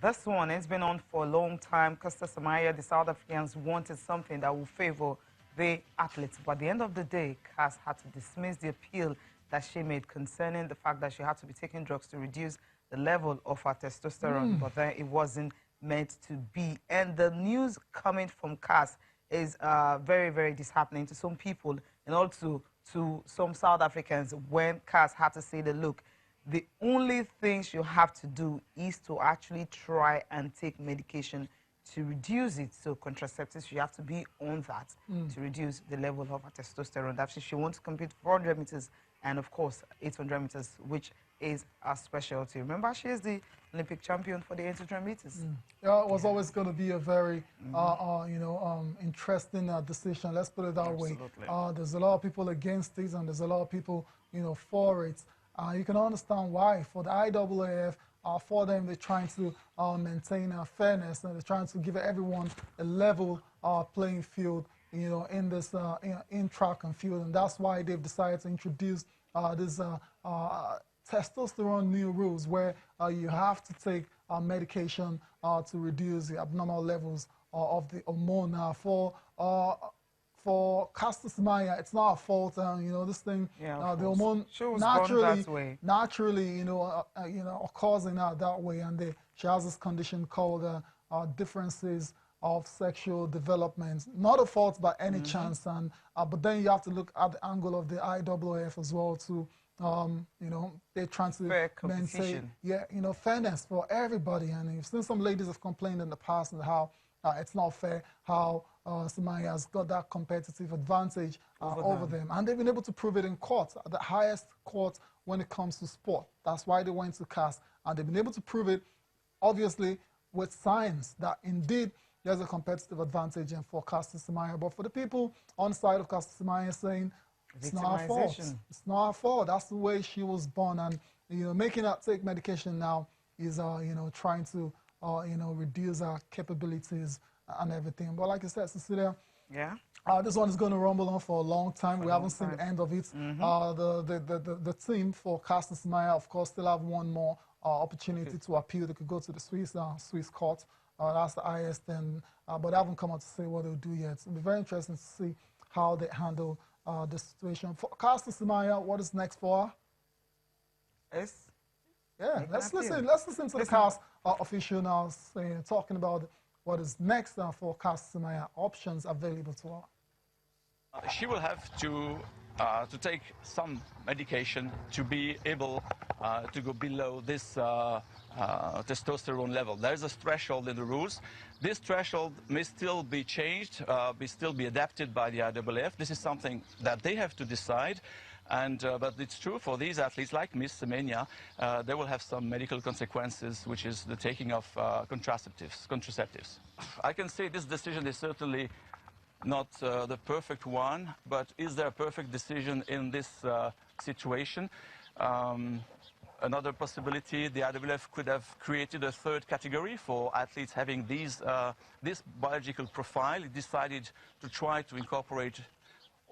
This one has been on for a long time. Semenya, the South Africans wanted something that will favor the athletes. But at the end of the day, CAS had to dismiss the appeal that she made concerning the fact that she had to be taking drugs to reduce the level of her testosterone. But then it wasn't meant to be. And the news coming from CAS is very, very disheartening to some people and also to some South Africans when CAS had to say that, look, the only things you have to do is to actually try and take medication to reduce it. So contraceptives, you have to be on that to reduce the level of her testosterone. That's if she wants to compete 400 meters and, of course, 800 meters, which is her specialty. Remember, she is the Olympic champion for the 800 meters. Yeah, it was always going to be a very, interesting decision. Let's put it that way. There's a lot of people against it, and there's a lot of people, for it. You can understand why. For the IAAF, for them, they're trying to maintain fairness, and they're trying to give everyone a level playing field, in this in track and field, and that's why they've decided to introduce this testosterone new rules, where you have to take medication to reduce the abnormal levels of the hormone. For Semenya, it's not a fault. This thing, the hormone naturally, occurs in her that way, and she has this condition called differences of sexual development. Not a fault by any chance, and but then you have to look at the angle of the IAAF as well too. They're trying to maintain, fairness for everybody. And you've seen some ladies have complained in the past and how it's not fair, how Semenya has got that competitive advantage over them. And they've been able to prove it in court, at the highest court when it comes to sport. That's why they went to CAS, and they've been able to prove it, obviously, with science, that indeed there's a competitive advantage in for Semenya. But for the people on the side of Semenya saying, it's not her fault. It's not her fault. That's the way she was born. And, making her take medication now is, trying to, reduce our capabilities and everything. But like I said, Cecilia, this one is going to rumble on for a long time. We haven't seen the end of it. The team for Semenya, of course, still have one more opportunity to appeal. They could go to the Swiss court. That's the highest, but they haven't come out to say what they'll do yet. It'll be very interesting to see how they handle the situation. For Semenya, what is next for her? Let's listen to the CAS official now talking about what is next for Semenya, options available to her. She will have to take some medication to be able to go below this testosterone level. There is a threshold in the rules. This threshold may still be changed, still be adapted by the IAAF. This is something that they have to decide. But it's true for these athletes like Miss Semenya, they will have some medical consequences, which is the taking of contraceptives. I can say this decision is certainly not the perfect one, but is there a perfect decision in this situation? Another possibility, the IAAF could have created a third category for athletes having this biological profile. It decided to try to incorporate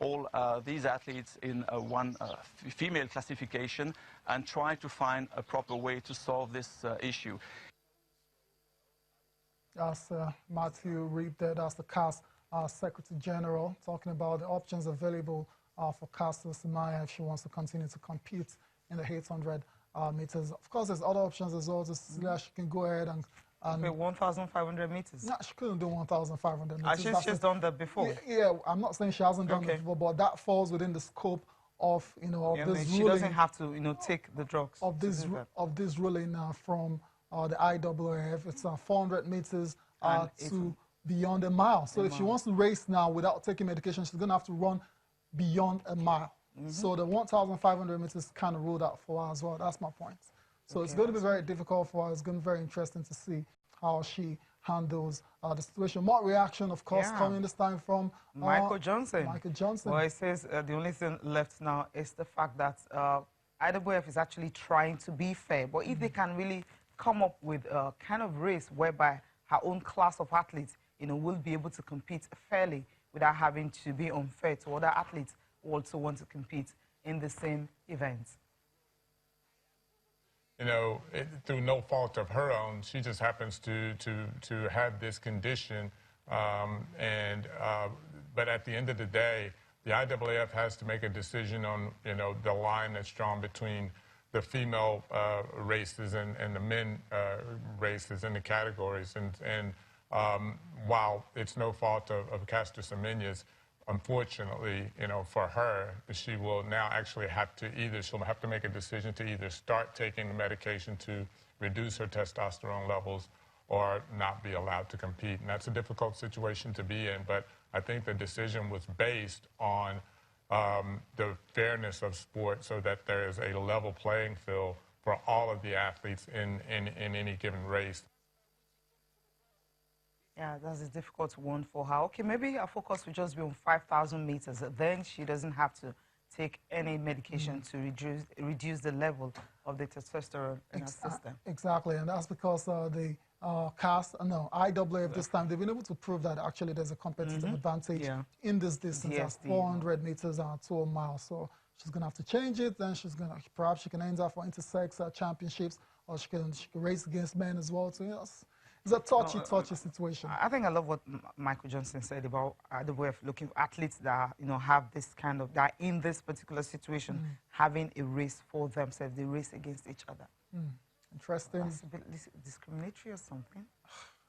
all these athletes in one female classification and try to find a proper way to solve this issue. That's Matthew Reed there, that's the CAS Secretary General, talking about the options available for Semenya if she wants to continue to compete in the 800 meters. Of course, there's other options as well. Cecilia, she can go ahead and 1,500 meters. No, she couldn't do 1,500 meters. She's done that before. Yeah, I'm not saying she hasn't done it before, but that falls within the scope of this ruling. She doesn't have to take the drugs. Of this ruling from the IAAF. It's 400 meters to beyond a mile. So if she wants to race now without taking medication, she's going to have to run beyond a mile. So the 1,500 meters kind of ruled out for her as well. That's my point. So it's going to be very difficult for her. It's going to be very interesting to see how she handles the situation. More reaction, of course, coming this time from Michael Johnson. Well, he says the only thing left now is the fact that IAAF is actually trying to be fair. But if they can really come up with a kind of race whereby her own class of athletes, will be able to compete fairly without having to be unfair to other athletes who also want to compete in the same event. you know, through no fault of her own, she just happens to have this condition. But at the end of the day, the IAAF has to make a decision on, you know, the line that's drawn between the female races and the men races in the categories. And while it's no fault of Caster Semenya's, unfortunately, you know, for her, she will now actually have to she'll have to make a decision to either start taking the medication to reduce her testosterone levels or not be allowed to compete. And that's a difficult situation to be in, but I think the decision was based on the fairness of sport so that there is a level playing field for all of the athletes in any given race. Yeah, that's a difficult one for her. Okay, maybe her focus will just be on 5,000 meters. Then she doesn't have to take any medication to reduce the level of the testosterone in her system. Exactly, and that's because the CAS, IAAF this time, they've been able to prove that actually there's a competitive advantage in this distance as 400 meters and 2 miles. So she's going to have to change it. Then perhaps she can enter for intersex championships, or she can race against men as well. So yes, it's a touchy situation. I think I love what Michael Johnson said about the way of looking for athletes that have this kind of, that in this particular situation, having a race for themselves, they race against each other. Interesting. That's a bit discriminatory or something.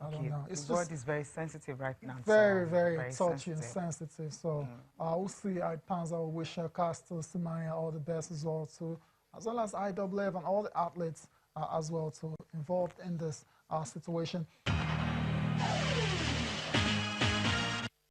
I don't know. It's the word is very sensitive right now. Very, very touchy and sensitive. So we'll see how it pans out. We wish Caster Semenya all the best as well, too, as well as IAAF and all the athletes as well, too, involved in this situation.